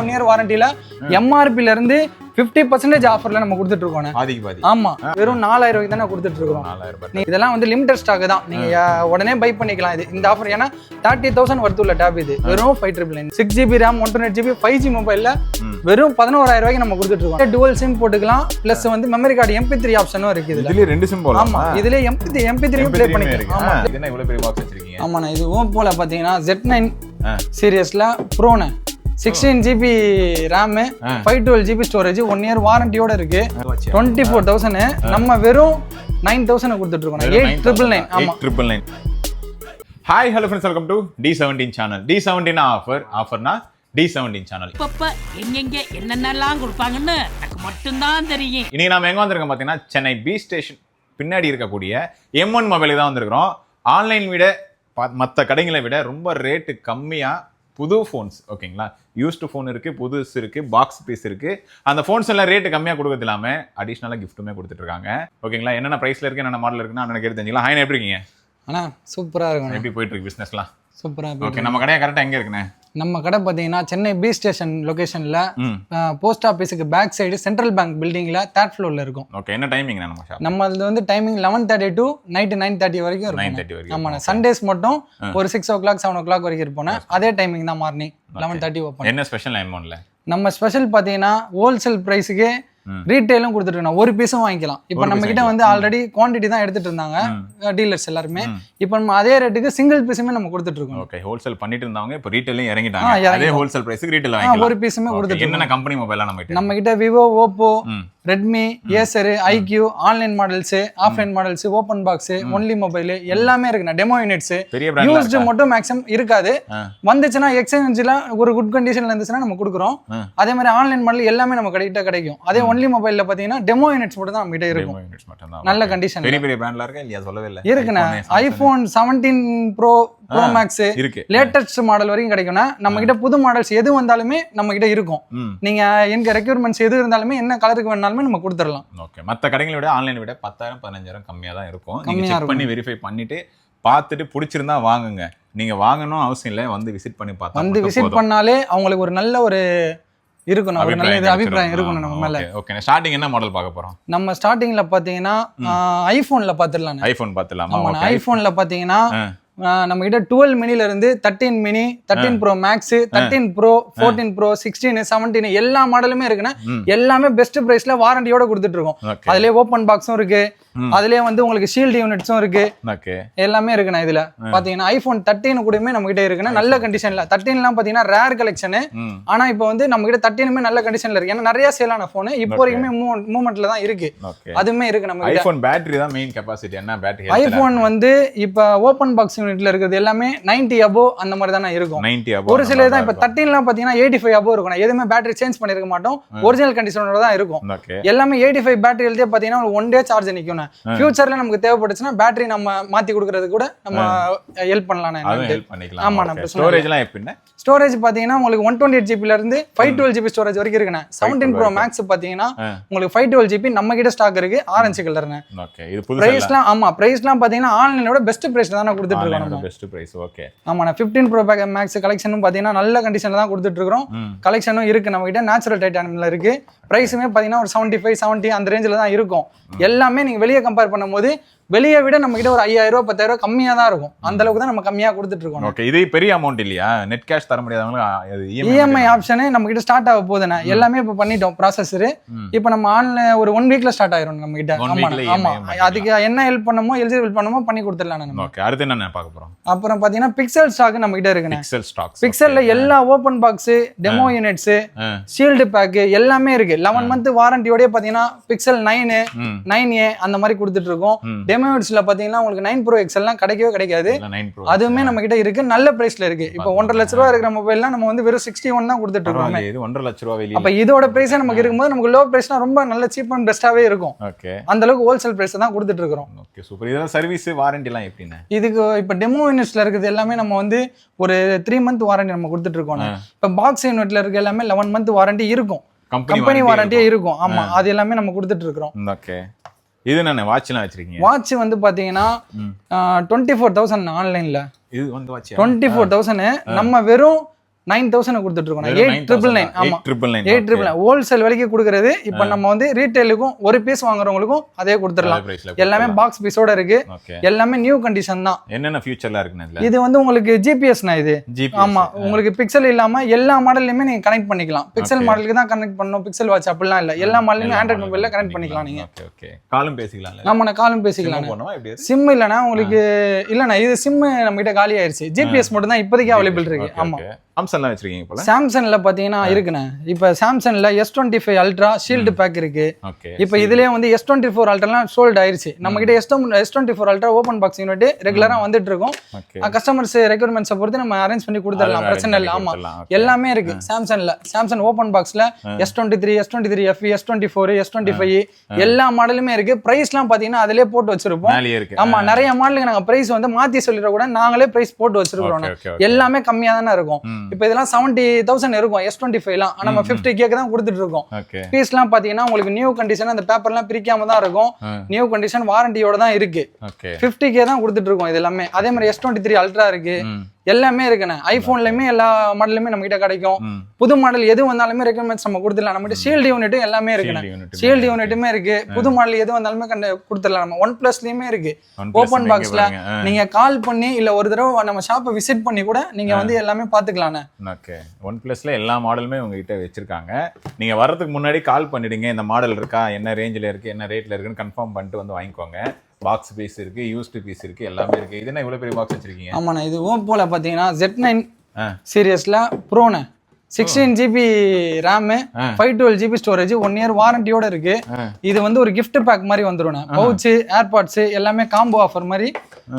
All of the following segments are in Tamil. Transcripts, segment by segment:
1 year வாரண்டில எம்ஆர்பில இருந்து 50% ஆஃபர்ல நம்ம கொடுத்துட்டு இருக்கோம். பாதி ஆமா, வெறும் 4000 ரூபாய்க்கு தானே கொடுத்துட்டு இருக்கோம். 4000. இதெல்லாம் வந்து லிமிடெட் ஸ்டாக் தான், நீங்க உடனே பை பண்ணிக்கலாம். இந்த ஆஃபர் ஏன்னா 30,000 worth உள்ள டேப் இது. வெறும் 599 6GB RAM 128GB 5G மொபைல்ல வெறும் 11,000 ரூபாய்க்கு நம்ம கொடுத்துட்டு இருக்கோம். டுவல் சிம் போட்டுக்கலாம், பிளஸ் வந்து மெமரி கார்டு MP3 ஆப்ஷனும் இருக்கு. இதுல ரெண்டு சிம் போலாம். ஆமா, இதுல MP3 ப்ளே பண்ணிக்கலாம். ஆமா, இது என்ன இவ்வளவு பெரிய பாக்ஸ் வச்சிருக்கீங்க? ஆமாண்ணா, இது போல பாத்தீங்கன்னா Z9 சீரியஸ்ல ப்ரோன்னு 16GB RAM 512GB storage 1 year வாரண்டியோட இருக்கு. 24,000 நம்ம வெறும் 9,000 கொடுத்துட்டு இருக்கோம். 8,999. ஆமா, 8,999. Hi hello friends, welcome to D17 channel. D17 ஆஃபர்னா D17 channel. இப்ப எங்க என்னென்னலாம் கொடுப்பாங்கன்னு எனக்கு மட்டும்தான் தெரியும். இன்னைக்கு நாம எங்க வந்திருக்கோம் பாத்தீங்கன்னா, சென்னை பி ஸ்டேஷன் பின்னாடி இருக்கக்கூடிய M1 மொபைலுக்கு தான் வந்திருக்கிறோம். ஆன்லைன் விட மற்ற கடைகளை விட ரொம்ப ரேட்டு கம்மியா புது ஃபோன்ஸ், ஓகேங்களா, யூஸ்டு ஃபோன் இருக்கு, புதுசு இருக்கு, பாக்ஸ் பீஸ் இருக்கு. அந்த ஃபோன்ஸ் எல்லாம் ரேட்டு கம்மியாக கொடுக்கறது இல்லாம அடிஷ்னலாக கிஃப்ட்டுமே கொடுத்துட்டு இருக்காங்க. ஓகேங்களா, என்னென்ன ப்ரைஸ்ல இருக்கு, என்னென்ன மாடல் இருக்குன்னு அண்ணனுக்கு எடுத்து தெரிஞ்சுக்கலாம். ஹாய், எப்படி இருக்கீங்க? அண்ணா சூப்பரா இருக்கும். எப்படி போயிட்டு இருக்கு பிசினஸ்லாம்? சூப்பரா. ஓகே, நம்ம கடையை கரெக்டாக எங்க இருக்குண்ணே? நம்ம கடை பார்த்தீங்கன்னா சென்னை பி ஸ்டேஷன் லொகேஷன்ல போஸ்ட் ஆஃபீஸுக்கு பேக் சைடு சென்ட்ரல் பேங்க் பில்டிங்ல 3rd floorல இருக்கும். ஓகே, என்ன டைமிங் நம்ம ஷாப்? நம்மளது வந்து டைமிங் 11:30 to night 9:30 வரைக்கும் இருக்கும். 9:30 வரைக்கும். ஆமாண்ணா, சண்டேஸ் மட்டும் ஒரு 6 o'clock 7 o'clock வரைக்கும் இருப்போம். அதே டைமிங் தான், மார்னிங் 11:30 ஓப்பன். என்ன ஸ்பெஷல் M1ல? நம்ம ஸ்பெஷல் பார்த்தீங்கன்னா ஹோல்சேல் ப்ரைஸுக்கு ரீட்டைலும் கொடுத்துட்டு இருக்கோம். ஒரு பீஸும் வாங்கிக்கலாம். இப்போ நம்ம கிட்ட வந்து ஆல்ரெடி குவான்டிட்டி தான் எடுத்துட்டு இருந்தாங்க டீலர்ஸ் எல்லாருமே. இப்போ நம்ம அதே ரேட்டுக்கு சிங்கிள் பீஸுமே நம்ம கொடுத்துட்டு இருக்கோம். ஓகே, ஹோல்சேல் பண்ணிட்டு இருந்தவங்க இப்போ ரீட்டைலும் இறங்கிட்டாங்க. அதே ஹோல்சேல் பிரைஸ்க்கு ரீட்டைல் வாங்கிக்கலாம். ஒரு பீஸுமே கொடுத்துட்டு. என்னென்ன கம்பெனி மொபைல்லாம் நம்ம கிட்ட Vivo, Oppo, Redmi, Acer, iQOO, online models, offline models, open box, only mobile எல்லாமே இருக்குண்ணா. டெமோ யூனிட்ஸ் யூஸ்டு மட்டும் மேக்ஸிமம் இருக்காது. வந்துச்சுன்னா எக்ஸ்சேஞ்சில் ஒரு குட் கண்டிஷன்ல இருந்துச்சுன்னா நம்ம கொடுக்குறோம். அதே மாதிரி ஆன்லைன் மாடல் எல்லாமே நம்ம கிட்ட கிடைக்கும். அதே ஒன்லி மொபைல்ல பாத்தீங்கன்னா டெமோ யூனிட்ஸ் மட்டும் தான் நம்ம கிட்ட இருக்கும். நல்ல கண்டிஷன். பெரிய பெரிய பிராண்ட்ல இருக்கா இல்லையா? சொல்லவே இல்ல. இருக்குண்ணா, iPhone 17 pro max latest model வரைக்கும் கிடைக்கும்னா. நம்ம கிட்ட புது மாடல்ஸ் எது வந்தாலுமே நம்ம கிட்ட இருக்கும். நீங்க எங்க ரெக்யர்மெண்ட்ஸ் எது இருந்தாலுமே என்ன கலருக்கு வேணாலுமே நம்ம கொடுத்துடலாம். ஓகே, மற்ற கடைகளை விட ஆன்லைன் விட 10,000 15,000 கம்மியா தான் இருக்கும். நீங்க செக் பண்ணி வெரிஃபை பண்ணிட்டு பார்த்துட்டு பிடிச்சிருந்தா வாங்குங்க. நீங்க வாங்கணும் அவசியம் இல்லை, வந்து விசிட் பண்ணி பார்த்தா வந்து விசிட் பண்ணாலே அவங்களுக்கு ஒரு நல்ல ஒரு இருக்கணும், ஒரு நல்ல அபிப்பிராயம் இருக்கணும் நம்ம மேல. ஓகே, ஸ்டார்டிங் என்ன மாடல் பார்க்க போறோம்? நம்ம ஸ்டார்டிங்ல பாத்தீங்கன்னா ஐபோன்ல பாத்துடலாம். ஐபோன் பார்த்துலாமா? ஐபோன்ல பாத்தீங்கன்னா நம்ம கிட்ட 12 மினில இருந்து 13 mini, 13 pro max, 13 pro, 14 pro, 16, 17 எல்லா மாடலுமே இருக்குன்னா. எல்லாமே பெஸ்ட் பிரைஸ்ல வாரண்டியோட கொடுத்துட்டு இருக்கோம். அதுலயே ஓப்பன் பாக்ஸும் இருக்கு, அதுலயே வந்து உங்களுக்கு ஷீல்டு யூனிட்ஸும் இருக்கு, எல்லாமே இருக்குண்ணா. இதுல பாத்தீங்கன்னா ஐபோன் 13 கூடயுமே நம்ம கிட்ட இருக்குன்னா நல்ல கண்டிஷன்ல. 13 பாத்தீங்கன்னா ரேர் கலெக்ஷன். ஆனா இப்போ வந்து நம்ம கிட்ட 13 நல்ல கண்டிஷன்ல இருக்கு. ஏன்னா நிறைய சேலான போன் இப்போ வரைக்குமே மூவ்மெண்ட்ல தான் இருக்கு. அதுமே இருக்கு நம்ம கிட்ட. ஐபோன் பேட்டரி தான் மெயின் கெபாசிட்டி. என்ன பேட்டரி? ஐபோன் வந்து இப்ப ஓப்பன் பாக்ஸ் யூனிட்ல இருக்குது எல்லாமே 90 above அந்த மாதிரி தானே இருக்கும். 90 above. ஒரு சில தான் இப்ப 13 பாத்தீங்கன்னா 85 above இருக்கும். எதுவுமே பேட்டரி சேஞ்ச் பண்ணிருக்க மாட்டோம், ஒரிஜினல் கண்டிஷனோட தான் இருக்கும். எல்லாமே 85 பேட்டரி எழுதியே பாத்தீங்கன்னா 1 day சார்ஜ் நிக்கும். ஃபியூச்சர்ல நமக்கு தேவைப்பட்டுச்சுன்னா பேட்டரி நம்ம மாத்தி கொடுக்கறது கூட நம்ம ஹெல்ப் பண்ணலாம். ஆமா, நம்ம ஸ்டோரேஜ்லாம் எப்படின்னா ஸ்டோரேஜ் பாத்தீங்கன்னா உங்களுக்கு 128GB ல இருந்து 512GB ஸ்டோரேஜ் வரைக்கும் இருக்குண்ணா. 17 ப்ரோ மேக்ஸ் பாத்தீங்கன்னா உங்களுக்கு 512GB நம்ம கிட்ட ஸ்டாக் இருக்கு. ஆரஞ்சு கலர்ண்ணா. ஓகே, இது புது பிரைஸ்லாம். ஆமா, பிரைஸ்லாம் பாத்தீங்கன்னா ஆன்லைனோட பெஸ்ட் பிரைஸ்ல தான் கொடுத்துட்டு இருக்கோம். Best price. ஓகே, ஆமாண்ணா. 15 ப்ரோ மேக்ஸ் கலெக்ஷனும் பாத்தீங்கன்னா நல்ல கண்டிஷன்ல தான் கொடுத்துட்டு இருக்கோம். கலெக்ஷனும் இருக்கு நம்ம கிட்ட. நேச்சுரல் டைட்டானியம்ல இருக்கு. பிரைஸுமே பாத்தீங்கன்னா ஒரு 75, 70 அந்த ரேஞ்சில தான் இருக்கும். எல்லாமே நீங்க வெளியே கம்பேர் பண்ணும்போது வெளியே விட நம்ம கிட்ட ஒரு 5,000 10,000 கம்மியா தான் இருக்கும். அந்த அளவுக்கு தான் நம்ம கம்மியா கொடுத்துட்டு இருக்கோம். ஓகே, இது பெரிய அமௌண்ட் இல்லையா? நெட் கேஷ் தர முடியாதவங்களுக்கு இஎம்ஐ ஆப்ஷன் நம்ம கிட்ட ஸ்டார்ட் ஆக போகுதுண்ணா. எல்லாமே இப்ப பண்ணிட்டோம் ப்ராசஸர். இப்போ நம்ம ஆன்லைன் ஒரு 1 வீக்ல ஸ்டார்ட் ஆயிரும் நம்ம கிட்ட. ஆமா, அதுக்கு என்ன ஹெல்ப் பண்ணமோ எலிஜிபிள் பண்ணமோ பண்ணி கொடுத்துடலாம் நம்ம. ஓகே, அடுத்து என்ன பார்க்க போறோம்? அப்புறம் பாத்தீங்கன்னா பிக்சல் ஸ்டாக் நம்ம கிட்ட இருக்குண்ணா. Pixel stock. பிக்சல்ல எல்லா open box, demo units, shield pack எல்லாமே இருக்கு. 11 month வாரண்டியோட பாத்தீங்கன்னா பிக்சல் 9, 9A அந்த மாதிரி கொடுத்துட்டு இருக்கோம். டெமோ யூனிட்ஸ்ல பாத்தீங்கன்னா உங்களுக்கு 9 Pro XL எல்லாம் கிடைக்கவே கிடைக்காது. அதுவுமே நம்ம கிட்ட இருக்கு, நல்ல பிரைஸ்ல இருக்கு. இப்போ 1.5 லட்ச ரூபாய் இருக்கிற மொபைல்லாம் நம்ம வந்து வெறும் 61 தான் கொடுத்துட்டு இருக்கோம். இது 1.5 லட்ச ரூபாய் வெளிய. அப்ப இதோட பிரைஸ் நமக்கு இருக்கும்போது நமக்கு லோ பிரைஸ்னா ரொம்ப நல்ல சீப் அண்ட் பெஸ்டாவே இருக்கும். ஓகே, அந்த அளவுக்கு ஹோல்சேல் பிரைஸ் தான் கொடுத்துட்டு இருக்கோம். Okay, super. இதெல்லாம் சர்வீஸ் வாரண்டி எல்லாம் எப்படின்னா? இதுக்கு இப்ப டெமோ யூனிட்ஸ்ல இருக்குது எல்லாமே நம்ம வந்து ஒரு 3 month வாரண்டி நம்ம கொடுத்துட்டு இருக்கோம். இப்ப பாக்ஸ் யூனிட்ல இருக்க எல்லாமே 11 month வாரண்டி இருக்கும். கம்பெனி வாரண்டியே இருக்கும். ஆமா, அது எல்லாமே நம்ம கொடுத்துட்டு இருக்கோம். ஓகே, இது என்ன வாட்ச்லாம் வச்சிருக்கீங்க? வாட்ச் வந்து பாத்தீங்கன்னா 24,000 ஆன்லைன்ல. இது வந்து வாட்ச் 24,000 நம்ம வெறும் 9,000 கொடுத்துட்டு இருக்கோம் 8,999. ஆமா 8,999 ஹோல்சேல் விலைக்கு கொடுக்கறது. இப்போ நம்ம வந்து ரீட்டைலுக்கும் ஒரு பீஸ் வாங்குறவங்களுக்கும் அதே கொடுத்துடலாம். எல்லாமே பாக்ஸ் பீஸோட இருக்கு. எல்லாமே நியூ கண்டிஷன் தான். என்னென்ன ஃபியூச்சர்ல இருக்குன்னு இது வந்து உங்களுக்கு ஜிபிஎஸ்னா இது. ஆமா உங்களுக்கு பிக்சல் இல்லாம எல்லா மாடல்லையுமே நீங்க கனெக்ட் பண்ணிக்கலாம். பிக்சல் மாடலுக்கு தான் கனெக்ட் பண்ணணும், பிக்சல் வாட்ச் அப்படிலாம் இல்ல. எல்லா மாடல்லையும் ஆண்ட்ராய்ட் மொபைல்ல கனெக்ட் பண்ணிக்கலாம் நீங்க. ஓகே காலும் பேசிக்கலாம். நம்ம காலும் பேசிக்கலாம். சிம் இல்லனா உங்களுக்கு இல்லனா இது சிம் நம்ம கிட்ட காலி ஆயிருச்சு. ஜிபிஎஸ் மட்டும் தான் இப்போதைக்கு அவைலபிள் இருக்கு. ஆமா சாம்சங்ல வச்சிருக்கீங்க போல. சாம்சங்ல பாத்தீங்கன்னா இருக்குண்ணே. இப்போ சாம்சங்ல S25 அல்ட்ரா ஷீல்டு பேக் இருக்கு. இப்போ இதுலயே வந்து S24 அல்ட்ராலாம் சோல்ட் ஆயிருச்சு. நம்ம கிட்ட S24 ultra open box unit ரெகுலரா வந்துட்டு இருக்கும். கஸ்டமர்ஸ் ரெக்யர்மெண்ட்ஸை பொறுத்து நம்ம அரேஞ்ச் பண்ணி கொடுத்துடலாம், பிரச்சனை இல்லை. ஆமா எல்லாமே இருக்கு சாம்சங்ல. சாம்சங் ஓபன் பாக்ஸ்ல S23 FE S24 S25 எல்லா மாடலுமே இருக்கு. பிரைஸ்லாம் பாத்தீங்கன்னா அதிலே போட்டு வச்சிருப்போம். ஆமா நிறைய மாடலுக்கு நாங்க பிரைஸ் வந்து மாத்தி சொல்லிட கூட நாங்களே பிரைஸ் போட்டு வச்சிருக்கோம். எல்லாமே கம்மியா தானே இருக்கும். இப்போ இதெல்லாம் 70,000 இருக்கும் S25லாம். நம்ம 50K தான் கொடுத்துட்டு இருக்கோம். பீஸ்லாம் பாத்தீங்கன்னா உங்களுக்கு நியூ கண்டிஷன், அந்த பேப்பர்லாம் பிரிக்காம தான் இருக்கும். நியூ கண்டிஷன் வாரண்டியோட தான் இருக்கு. 50K தான் கொடுத்துட்டு இருக்கோம் இது எல்லாமே. அதே மாதிரி S23 அல்ட்ரா இருக்கு. எல்லாமே இருக்குண்ணே. ஐபோன்லயுமே எல்லா மாடலுமே நம்ம கிட்ட கிடைக்கும். புது மாடல் எது வந்தாலுமே ரெக்கமெண்ட்ஸ் நம்ம கொடுத்துடலாம். நம்ம கிட்ட ஷீல்டு யூனிட்டும் எல்லாமே இருக்குண்ணே. ஷீல்டு யூனிட்டுமே இருக்கு. புது மாடல் எது வந்தாலுமே கொடுத்துடலாம். நம்ம OnePlusலயுமே இருக்கு. ஓபன் பாக்ஸ்ல நீங்க கால் பண்ணி இல்ல ஒரு தடவை நம்ம ஷாப்பை விசிட் பண்ணி கூட நீங்க வந்து எல்லாமே பாத்துக்கலாம்ண்ணே. ஓகே OnePlusல எல்லா மாடலுமே உங்ககிட்ட வச்சிருக்காங்க. நீங்க வர்றதுக்கு முன்னாடி கால் பண்ணிடுங்க. இந்த மாடல் இருக்கா, என்ன ரேஞ்சில் இருக்கு, என்ன ரேட்ல இருக்குன்னு கன்ஃபார்ம் பண்ணிட்டு வந்து வாங்கிக்கோங்க. பாக்ஸ் பீஸ் இருக்கு, யூஸ்டு பீஸ் இருக்கு, எல்லாமே இருக்கு. இது என்ன இவ்வளவு பெரிய பாக்ஸ் வச்சிருக்கீங்க? ஆமாண்ணா இது ஓப்போல பாத்தீங்கன்னா Z9 சீரியஸ்ல ப்ரோண்ணே. 16GB RAM 512GB storage 1 year வாரண்டியோட இருக்கு. இது வந்து ஒரு gift பேக் மாதிரி வந்துரும். பவுச், ஏர்பாட்ஸ் எல்லாமே காம்போ ஆஃபர் மாதிரி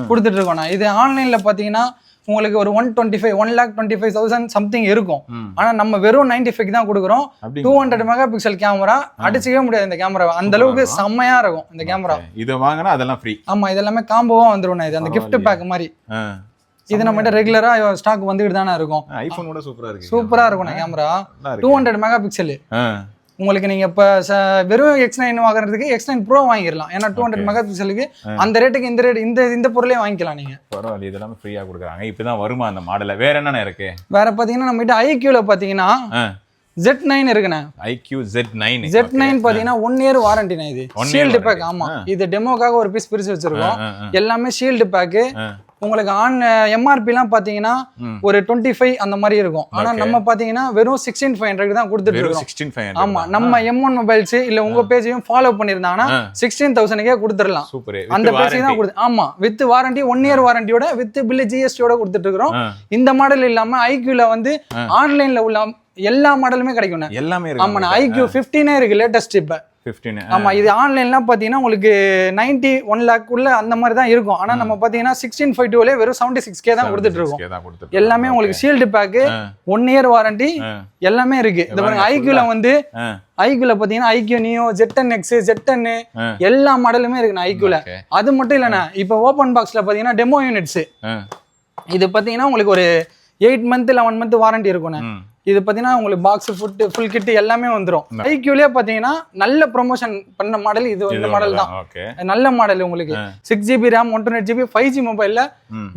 கொடுத்துட்டு இருக்கோம். இது ஆன்லைன்ல பாத்தீங்கன்னா உங்களுக்கு ஒரு 1,25,000 சம்திங் இருக்கும். ஆனா நம்ம வெறும் 95 தான் கொடுக்குறோம். 200 மெகா பிக்சல் கேமரா, அடிச்சுக்கவே முடியாது இந்த கேமரா. அந்த அளவுக்கு செம்மையா இருக்கும் இந்த கேமரா. இது வாங்கினா அதெல்லாம் ஃப்ரீ. ஆமா இது எல்லாமே காம்போவா வந்துரும். இது அந்த gift பேக் மாதிரி. இது நம்ம கிட்ட ரெகுலரா ஸ்டாக் வந்துட்டு தானே இருக்கும். ஐபோனோட சூப்பரா இருக்கு. சூப்பரா இருக்கும் கேமரா. 200 mega pixel. உங்களுக்கு நீங்க இப்ப வெறும் X9 வாங்குறதுக்கு X9 Pro வாங்கிடலாம். ஏன்னா 200 மெகா பிக்சலுக்கு அந்த ரேட்டுக்கு இந்த ரேட் இந்த பொருளே வாங்கிக்கலாம் நீங்க. பரவாயில்ல இதெல்லாம் ஃப்ரீயா கொடுக்குறாங்க. இப்பதான் வருமா அந்த மாடல்ல? வேற என்னென்ன இருக்கு? வேற பாத்தீங்கன்னா நம்ம கிட்ட iQல பாத்தீங்கன்னா Z9 இருக்குண்ணே. iQ Z9 பாத்தீங்கன்னா 1 இயர் வாரண்டிண்ணே. இது ஷீல்டு பேக். ஆமா இது டெமோக்காக ஒரு பீஸ் பிரிச்சு வச்சிருக்கோம். எல்லாமே ஷீல்டு பேக். உங்களுக்கு ஆன் எம்ஆர்பி எல்லாம் பாத்தீங்கன்னா ஒரு 25 அந்த மாதிரி இருக்கும். ஆனா நம்ம பாத்தீங்கன்னா வெறும் 16,500 தான் கொடுத்துட்டு இருக்கோம். ஆமா நம்ம M1 மொபைல்ஸ் இல்ல உங்க பேஜையும் ஃபாலோ பண்ணிருந்தாங்கன்னா 16,000க்கே கொடுத்துடலாம். அந்த பேஜ் தான் கொடுத்து. ஆமா வித் வாரண்டி 1 இயர் வாரண்டியோட வித் பில் GST-யோட கொடுத்துட்டு இருக்கோம். இந்த மாடல் இல்லாம iQல வந்து ஆன்லைன்ல உள்ள எல்லா மாடலுமே கிடைக்கும். எல்லாமே இருக்கு. ஆமா iQ 15 இருக்கு லேட்டஸ்ட். இப்ப 15. ஆமா இது ஆன்லைன்லாம் பாத்தீங்கன்னா உங்களுக்கு 91 lakh உள்ள அந்த மாதிரி தான் இருக்கும். ஆனா நம்ம பாத்தீங்கன்னா 1652ல வெறும் 76K தான் கொடுத்துட்டு இருக்கோம். எல்லாமே உங்களுக்கு ஷீல்டு பேக், 1 இயர் வாரண்டி எல்லாமே இருக்கு. இந்த பாருங்க iQல வந்து iQல பாத்தீங்கன்னா iQ Neo, Z10X, Z10 எல்லா மாடலுமே இருக்கு iQல. அது மட்டும் இல்லைண்ணா இப்ப ஓபன் பாக்ஸ்ல பாத்தீங்கன்னா டெமோ யூனிட்ஸ் இது பாத்தீங்கன்னா உங்களுக்கு ஒரு 8 month 11 month வாரண்டி இருக்கும்ண்ணே. இது பாத்தீங்கன்னா உங்களுக்கு பாக்ஸ் ஃபுல் கிட் எல்லாமே வந்துரும். iQலயே பாத்தீங்கன்னா நல்ல ப்ரொமோஷன் பண்ண மாடல் இது. இந்த மாடல் தான் நல்ல மாடல். உங்களுக்கு 6GB RAM 128GB 5G மொபைல்ல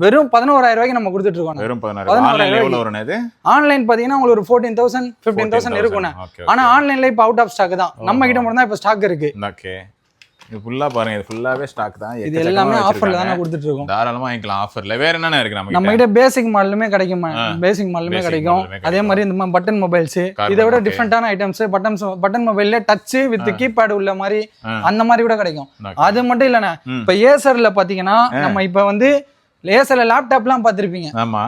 வெறும் 11,000 ரூபாய்க்கு நம்ம கொடுத்துட்டு இருக்கோம். வெறும் 11,000. ஆன்லைன் பாத்தீங்கன்னா உங்களுக்கு ஒரு 14,000 15,000 இருக்கும்ண்ணே. ஆனா ஆன்லைன்ல இப்ப அவுட் ஆஃப் ஸ்டாக் தான். நம்ம கிட்ட மட்டும் தான் இப்ப ஸ்டாக் இருக்கு. இது ஃபுல்லா பாருங்க. இது ஃபுல்லாவே ஸ்டாக் தான். இது எல்லாமே ஆஃபர்ல தான் கொடுத்துட்டு இருக்கோம். தாராளமா வாங்கிக்கலாம் ஆஃபர்ல. வேற என்னென்ன இருக்கு நம்ம கிட்ட? பேசிக் மாடலுமே கிடைக்கும். பேசிக் மாடலுமே கிடைக்கும். அதே மாதிரி இந்த பட்டன் மொபைல்ஸ் இதை விட டிஃபரெண்டான ஐட்டம்ஸ் பட்டன் மொபைல்ல டச் வித் கீபேட் உள்ள மாதிரி அந்த மாதிரி கூட கிடைக்கும். அது மட்டும் இல்லண்ணே இப்ப ஏசர்ல பாத்தீங்கன்னா நம்ம இப்ப வந்து லேசர்ல லேப்டாப்லாம் பார்த்திருப்பீங்க. ஆமா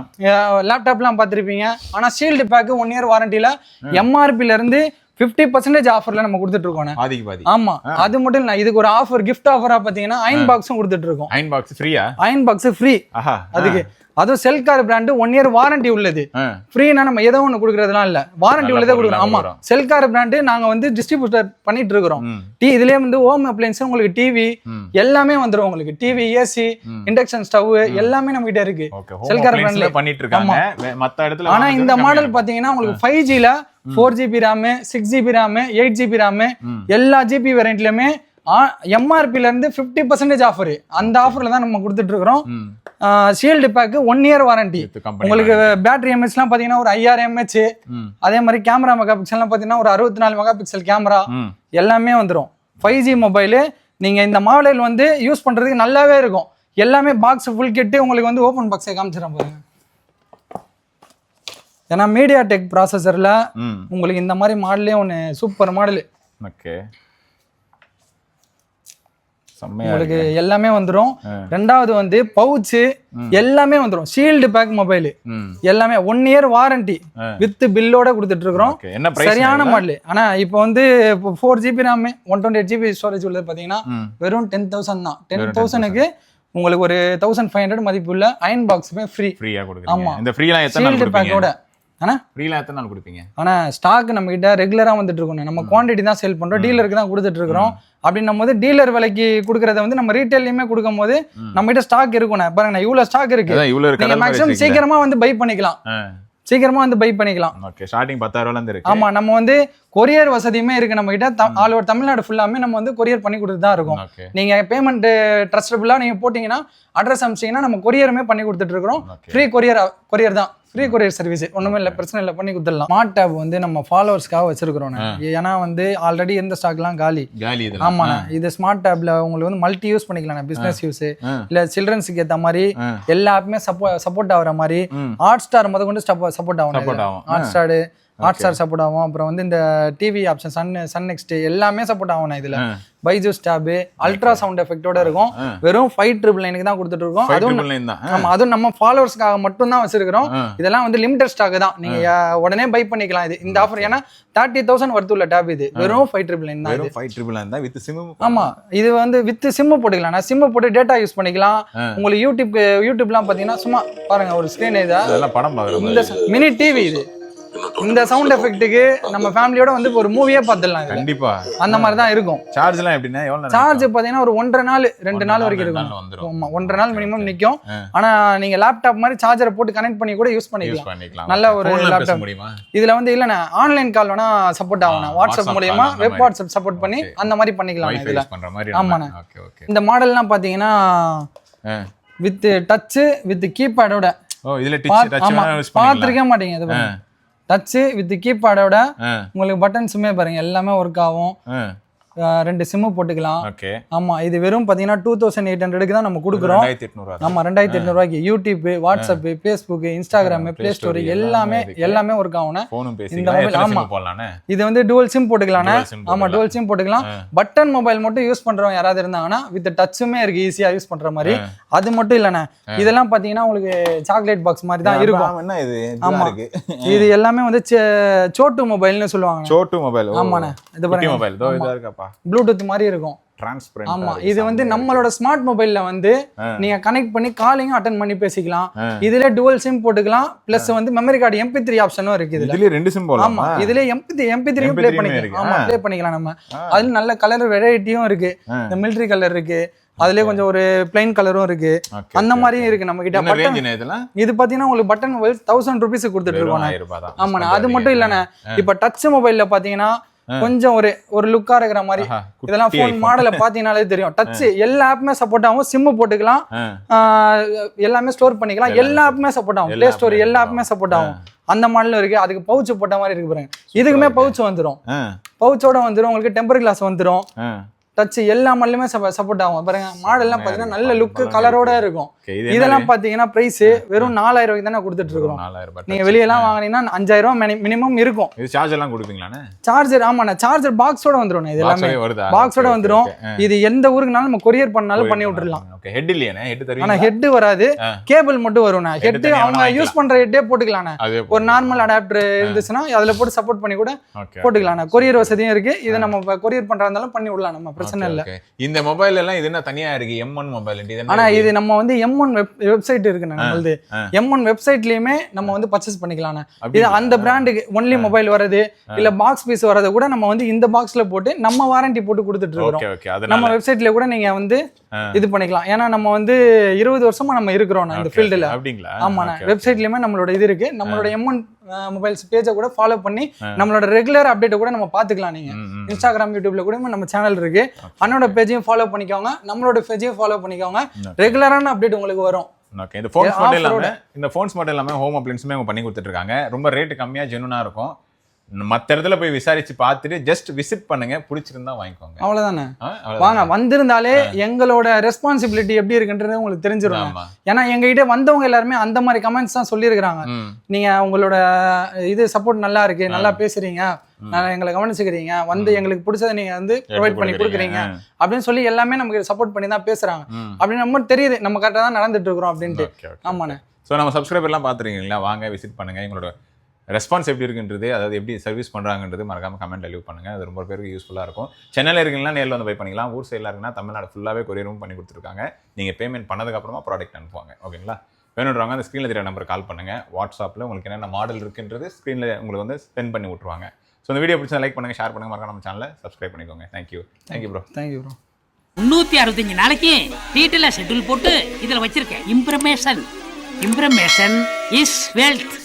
லேப்டாப்லாம் பார்த்திருப்பீங்க. ஆனா ஷீல்டு பேக் 1 இயர் வாரண்டில எம்ஆர்பில இருந்து 50% ஆஃபர்ல நம்ம கொடுத்துட்டு இருக்கோம். ஆமா அது மட்டும் இல்ல இதுக்கு ஒரு ஆஃபர் கிஃப்ட் ஆஃபரா பாத்தீங்கன்னா அயன் பாக்ஸும் கொடுத்துட்டு இருக்கோம். அயன் பாக்ஸ் ஃப்ரீயா? Iron box free. அதுக்கு அதுவும் செல்கார் பிராண்ட் 1 இயர் வாரண்டி உள்ளது. ஃப்ரீனா நம்ம ஏதோ ஒண்ணு கொடுக்கறதுலாம் இல்ல, வாரண்டி உள்ளதே கொடுக்குறோம். ஆமா செல்கார் பிராண்ட் நாங்க வந்து டிஸ்ட்ரிபியூட்டர் பண்ணிட்டு இருக்கிறோம். இதுலயே வந்து ஹோம் அப்ளையன்ஸ் உங்களுக்கு டிவி எல்லாமே வந்துரும். உங்களுக்கு டிவி, ஏசி, இண்டக்ஷன் ஸ்டவ் எல்லாமே நம்ம கிட்ட இருக்கு. செல்கார் பிராண்ட்ல பண்ணிட்டு இருக்காங்க மத்த இடத்துல. ஆனா இந்த மாடல் பாத்தீங்கன்னா உங்களுக்கு 5Gல 4GB RAM 6GB RAM 8GB RAM எல்லா ஜிபி வேரியன்ட்லயுமே எம்ஆர்பில இருந்து 50% ஆஃபர். அந்த ஆஃபர்ல தான் நம்ம கொடுத்துட்டு இருக்கிறோம். Shield pack 1 year warranty. உங்களுக்கு பேட்டரி எம்ஏஹெச்லாம் பாத்தீங்கன்னா ஒரு 5000 mAh. அதே மாதிரி கேமரா மெகா பிக்சல்லாம் பாத்தீங்கன்னா ஒரு 64 மெகா பிக்சல் கேமரா எல்லாமே வந்துடும். 5G மொபைலு நீங்க இந்த மாடல் வந்து யூஸ் பண்றதுக்கு நல்லாவே இருக்கும். எல்லாமே பாக்ஸ் ஃபுல் கிட்டு உங்களுக்கு வந்து ஓப்பன் பாக்ஸை காமிச்சிடறேன் பாருங்க. ஏன்னா மீடியாடெக் ப்ராசஸர்ல உங்களுக்கு இந்த மாதிரி மாடலே ஒன்று சூப்பர் மாடலு. ஓகே, உங்களுக்கு எல்லாமே வந்துடும். ரெண்டாவது வந்து பவுச்சு எல்லாமே வந்துடும். ஷீல்டு பேக் மொபைல் எல்லாமே 1 இயர் வாரண்டி வித் பில்லோட கொடுத்துட்டு இருக்கிறோம். சரியான மாடல். ஆனா இப்போ வந்து 4GB RAM 128GB ஸ்டோரேஜ் உள்ளது பாத்தீங்கன்னா வெறும் 10,000 தான். 10,000க்கு உங்களுக்கு ஒரு 1500 மதிப்புள்ள அயன் பாக்ஸுமே ஃப்ரீயா கொடுக்குறீங்க. ஆமா, இந்த ஃப்ரீலாம் எத்தனை நாள் கொடுப்பீங்க? ஆனா ஃப்ரீலாம் எத்தனை நாள் கொடுப்பீங்க? ஆனா ஸ்டாக் நம்ம கிட்ட ரெகுலரா வந்துட்டு இருக்கணும். நம்ம குவான்டிட்டி தான் சேல் பண்றோம், டீலருக்கு தான் கொடுத்துட்டு இருக்கிறோம். அப்படின்னும் போது டீலர் விலைக்கு கொடுக்கறத வந்து நம்ம ரீட்டைல்லையுமே கொடுக்கும் போது நம்ம கிட்ட ஸ்டாக் இருக்கும். பாருங்க, இவ்வளவு ஸ்டாக் இருக்கு. நீங்க மேக்ஸிமம் சீக்கிரமா வந்து பை பண்ணிக்கலாம். ஓகே, ஸ்டார்டிங் 10,000 இருந்து இருக்கு. ஆமா, நம்ம வந்து கொரியர் வசதியுமே இருக்கு நம்ம கிட்ட. ஆல் ஓவர் தமிழ்நாடு ஃபுல்லாமே நம்ம வந்து கொரியர் பண்ணி கொடுத்து தான் இருக்கும். நீங்க பேமெண்ட் ட்ரஸ்டபிளா நீங்க போட்டீங்கன்னா அட்ரஸ் அனுப்பிச்சீங்கன்னா நம்ம கொரியருமே பண்ணி கொடுத்துட்டு இருக்கிறோம். ஃப்ரீ கொரியர் தான், ஃப்ரீ கொரியர் சர்வீஸ். ஒண்ணுமே இல்லை, பிரச்சனை இல்லை, பண்ணி கொடுத்துடலாம். ஸ்மார்ட் டேப் வந்து நம்ம ஃபாலோவர்ஸ்க்காக வச்சிருக்கிறோம். ஏன்னா வந்து ஆல்ரெடி எந்த ஸ்டாக்லாம் காலி. ஆமாண்ணா, இது ஸ்மார்ட் டேப்ல உங்களுக்கு வந்து மல்டி யூஸ் பண்ணிக்கலாம். பிசினஸ் யூஸ் இல்ல சில்ட்ரன்ஸுக்கு ஏற்ற மாதிரி எல்லா ஆப்புமே சப்போர்ட் ஆகுற மாதிரி ஹாட் ஸ்டார் முத கொண்டு சப்போர்ட் ஆகும். ஹாட் ஸ்டார் சப்போர்ட் ஆகும். அப்புறம் வந்து இந்த டிவி ஆப்ஷன் சன் நெக்ஸ்ட் எல்லாமே சப்போர்ட் ஆகும். இதுல பைஜூஸ் டேப் அல்ட்ரா சவுண்ட் எஃபெக்டோட இருக்கும். வெறும் 5,999 தான் கொடுத்துட்டு இருக்கோம். அதுவும் நம்ம ஃபாலோவர்ஸ்க்காக மட்டும் தான் வச்சிருக்கிறோம். இதெல்லாம் வந்து லிமிடெட் ஸ்டாக் தான், நீங்க உடனே பை பண்ணிக்கலாம். இது இந்த ஆஃபர் ஏன்னா 30,000 worth உள்ள டேப். இது வெறும் 5,999 தான் வித் சிம். ஆமா, இது வந்து வித் சிம் போட்டுக்கலாம். நான் சிம் போட்டு டேட்டா யூஸ் பண்ணிக்கலாம். உங்களுக்கு யூடியூப்லாம் பாத்தீங்கன்னா சும்மா பாருங்க, ஒரு ஸ்கிரீன் இதெல்லாம் படம் பாக்குறோம். இந்த மினி டிவி இது. இந்த சவுண்ட் எஃபெக்ட்டுக்கு நம்ம ஃபேமிலியோட வந்து ஒரு மூவியே பார்த்துடலாம். கண்டிப்பா அந்த மாதிரி தான் இருக்கும். சார்ஜ்லாம் எப்படின்னா எவ்வளவு? சார்ஜ் பாத்தீங்கன்னா ஒரு 1.5 நாள் 2 நாள் வரைக்கும் இருக்கும். ஆமா, 1.5 நாள் மினிமம் நிக்கும். ஆனா நீங்க லேப்டாப் மாதிரி சார்ஜரை போட்டு கனெக்ட் பண்ணி கூட யூஸ் பண்ணிக்கலாம். நல்ல ஒரு லேப்டாப். இதுல வந்து இல்லனா ஆன்லைன் கால் வேணா சப்போர்ட் ஆகும். வாட்ஸ்அப் மூலமா வெப் வாட்ஸ்அப் சப்போர்ட் பண்ணி அந்த மாதிரி பண்ணிக்கலாம் இதுல. ஆமாண்ணா, இந்த மாடல்லாம் பாத்தீங்கன்னா வித் டச் வித் கீபேடோட. பாத்துருக்க மாட்டீங்க இது. டச் வித் கீபேடோட உங்களுக்கு பட்டன்ஸுமே பாருங்க எல்லாமே ஒர்க் ஆகும். 2 சிம் போட்டுக்கலாம். ஆமா, இது வெறும் பாத்தீங்கன்னா 2,800க்கு தான் நம்ம கொடுக்குறோம். ஆமா, 2,800 ரூபாய்க்கு YouTube, WhatsApp, Facebook, Instagram, play store எல்லாமே ஒர்க் ஆகும். இந்த மொபைல் ஆமா, இது வந்து டுவல் சிம் போட்டுக்கலாம். ஆமா, டுவல் சிம் போட்டுக்கலாம். பட்டன் மொபைல் மட்டும் யூஸ் பண்றவங்க யாராவது இருந்தாங்கன்னா வித் டச்சுமே இருக்கு, ஈஸியா யூஸ் பண்ற மாதிரி. அது மட்டும் இல்லண்ணே, இதெல்லாம் பாத்தீங்கன்னா உங்களுக்கு சாக்லேட் பாக்ஸ் மாதிரி தான் இருக்கும். ஆமா, இது எல்லாமே வந்து சோட்டு மொபைல்னு சொல்லுவாங்க. சோட்டு மொபைல். ஆமாண்ணே, இது பாருங்க ப்ளூடூத் மாதிரி இருக்கும். ஆமா, இது வந்து நம்மளோட ஸ்மார்ட் மொபைல்ல வந்து நீங்க கனெக்ட் பண்ணி காலிங் அட்டெண்ட் பண்ணி பேசிக்கலாம். இதுல டுவல் சிம் போட்டுக்கலாம். பிளஸ் வந்து மெமரி கார்டு MP3 ஆப்ஷனும் இருக்கு. இதுல 2 சிம் போடலாம். ஆமா, இதுல MP3 ப்ளே பண்ணிக்கலாம். ஆமா, ப்ளே பண்ணிக்கலாம் நம்ம. அதுல நல்ல கலர் வெரைட்டியும் இருக்கு. இந்த மிலிட்டரி கலர் இருக்கு, அதுலயே கொஞ்சம் ஒரு பிளைன் கலரும் இருக்கு. அந்த மாதிரியும் இருக்கு நம்ம கிட்ட. இது பாத்தீங்கன்னா உங்களுக்கு பட்டன் மொபைல் 1000 rupees கொடுத்துட்டு இருக்கோம். ஆமாண்ணா, அது மட்டும் இல்லண்ணே, இப்ப டச் மொபைல்ல பாத்தீங்கன்னா கொஞ்சம் ஒரு லுக்கா இருக்கிற மாதிரி இதெல்லாம் போன் மாடல பாத்தீங்கன்னாலே தெரியும். டச் எல்லா ஆப்புமே சப்போர்ட் ஆகும். சிம் போட்டுக்கலாம், எல்லாமே ஸ்டோர் பண்ணிக்கலாம். எல்லா ஆப்புமே சப்போர்ட் ஆகும். பிளே ஸ்டோர் எல்லா ஆப்புமே சப்போர்ட் ஆகும். அந்த மாடலும் இருக்கு. அதுக்கு பவுச் போட்ட மாதிரி இருக்கு பாருங்க. இதுக்குமே பவுச் வந்துடும். பவுச்சோட வந்துடும். உங்களுக்கு டெம்பர் கிளாஸ் வந்துடும். டச் எல்லா மாடலுமே சப்போர்ட் ஆகும். பாருங்க, மாடல்லாம் பாத்தீங்கன்னா நல்ல லுக்கு கலரோட இருக்கும். இதெல்லாம் பாத்தீங்கன்னா பிரைஸ் வெறும் 4,000 ரூபாய்க்கு தானே கொடுத்துட்டு இருக்கோம். நீங்க வெளியெல்லாம் வாங்கினீங்கன்னா 5,000 ரூபாய் மினிமம் இருக்கும். சார்ஜர் எல்லாம் கொடுப்பீங்களா? சார்ஜர் ஆமாண்ணா, சார்ஜர் பாக்ஸோட வந்துடும். இது எல்லாமே பாக்ஸோட வந்துடும். இது எந்த ஊருக்குனாலும் நம்ம கொரியர் பண்ணாலும் பண்ணி விட்டுறலாம். ஹெட் இல்லையானே? ஆனா ஹெட் வராது, கேபிள் மட்டும் வரும்ண்ணா. ஹெட் அவங்க யூஸ் பண்ற ஹெட்டே போட்டுக்கலாம். ஒரு நார்மல் அடாப்டர் இருந்துச்சுன்னா அதுல போட்டு சப்போர்ட் பண்ணி கூட போட்டுக்கலாம். கொரியர் வசதியும் இருக்கு. இதை நம்ம கொரியர் பண்றதா இருந்தாலும் பண்ணி விடலாம். நம்ம பிரச்சனை இல்ல. இந்த மொபைல் எல்லாம் இது என்ன தனியா இருக்கு? M1 mobile. ஆனா இது நம்ம வந்து M1 வெப்சைட் இருக்கு. நம்மளது M1 வெப்சைட்லயுமே நம்ம வந்து பர்ச்சேஸ் பண்ணிக்கலாம். இது அந்த பிராண்டுக்கு ஒன்லி மொபைல் வரது இல்ல பாக்ஸ் பீஸ் வரது கூட நம்ம வந்து இந்த பாக்ஸ்ல போட்டு நம்ம வாரண்டி போட்டு கொடுத்துட்டு இருக்கோம். நம்ம வெப்சைட்ல கூட நீங்க வந்து இது பண்ணிக்கலாம். ஏன்னா நம்ம வந்து 20 வருஷமா நம்ம இருக்கிறோம் இந்த ஃபீல்டுல. ஆமாண்ணா, வெப்சைட்லயுமே நம்மளோட இது இருக்கு. நம்மளோட M1 மொபைல்ஸ் பேஜை கூட ஃபாலோ பண்ணி நம்மளோட ரெகுலர் அப்டேட்டை கூட நம்ம பார்த்துக்கலாம். நீங்கள் இன்ஸ்டாகிராம் யூடியூப்ல கூட நம்ம சேனல் இருக்கு, அண்ணோட பேஜையும் ஃபாலோ பண்ணிக்கோங்க, நம்மளோட பேஜையும் ஃபாலோ பண்ணிக்கோங்க. ரெகுலரான அப்டேட் உங்களுக்கு வரும். ஓகே, இந்த ஃபோன்ஸ் மட்டும் இல்லாமல் ஹோம் அப்ளைன்ஸுமே அவங்க பண்ணி கொடுத்துட்டு இருக்காங்க. ரொம்ப ரேட்டு கம்மியாக ஜெனுனாக இருக்கும். மற்ற இடத்துல போய் விசாரிச்சு பார்த்துட்டு ஜஸ்ட் விசிட் பண்ணுங்க, பிடிச்சிருந்தா வாங்கிக்கோங்க. அவ்வளவுதானே. வாங்க, வந்திருந்தாலே எங்களோட ரெஸ்பான்சிபிலிட்டி எப்படி இருக்குன்றது உங்களுக்கு தெரிஞ்சிடும். ஏன்னா எங்ககிட்ட வந்தவங்க எல்லாருமே அந்த மாதிரி கமெண்ட்ஸ் தான் சொல்லியிருக்கிறாங்க. நீங்க உங்களோட இது சப்போர்ட் நல்லா இருக்கு, நல்லா பேசுறீங்க, எங்களை கவனிச்சுக்கிறீங்க, வந்து எங்களுக்கு பிடிச்சதை நீங்க வந்து ப்ரொவைட் பண்ணி கொடுக்குறீங்க அப்படின்னு சொல்லி எல்லாமே நமக்கு சப்போர்ட் பண்ணி தான் பேசுறாங்க. அப்படின்னு நம்ம தெரியுது நம்ம கரெக்டாக தான் நடந்துட்டு இருக்கிறோம் அப்படின்ட்டு. ஆமாண்ணே. ஸோ நம்ம சப்ஸ்கிரைபர்லாம் பார்த்துருக்கீங்களா, வாங்க விசிட் பண்ணுங்க. எங்களோட ரெஸ்பான்ஸ் எப்படி இருக்குன்றது, அதாவது எப்படி சர்வீஸ் பண்ணுறாங்கன்றது மறக்காம கமெண்ட் லீவ் பண்ணுங்க. அது ரொம்ப பேருக்கு யூஸ்ஃபுல்லாக இருக்கும். சென்னையில் இருக்கீங்கன்னா நேரில் வந்து பை பண்ணிக்கலாம். ஊர் சைடில் இருக்குன்னா தமிழ்நாடு ஃபுல்லாகவே கொரியரும் பண்ணி கொடுத்துருக்காங்க. நீங்கள் பேமெண்ட் பண்ணதுக்கப்புறமா ப்ராடக்ட் அனுப்புவாங்க. ஓகேங்களா? வேணுன்றவங்க அந்த ஸ்க்ரீனில் தெரிய நம்பர் கால் பண்ணுங்க. வாட்ஸ்அப்பில் உங்களுக்கு என்னென்ன மாடல் இருக்குன்றது ஸ்க்ரீனில் உங்களுக்கு வந்து சென்ட் பண்ணி விட்ருவாங்க. ஸோ இந்த வீடியோ பிடிச்சா லைக் பண்ணுங்க, ஷேர் பண்ணுங்க, மறக்காம நம்ம சேனலை சப்ஸ்கிரைப் பண்ணிக்கோங்க. Thank you bro. Thank you bro. 365 நாளைக்கு டீட்டெயிலாக ஷெட்யூல் போட்டு இதில் வச்சிருக்கேன். இம்ப்ரமேஷன் இஸ் வெல்த்.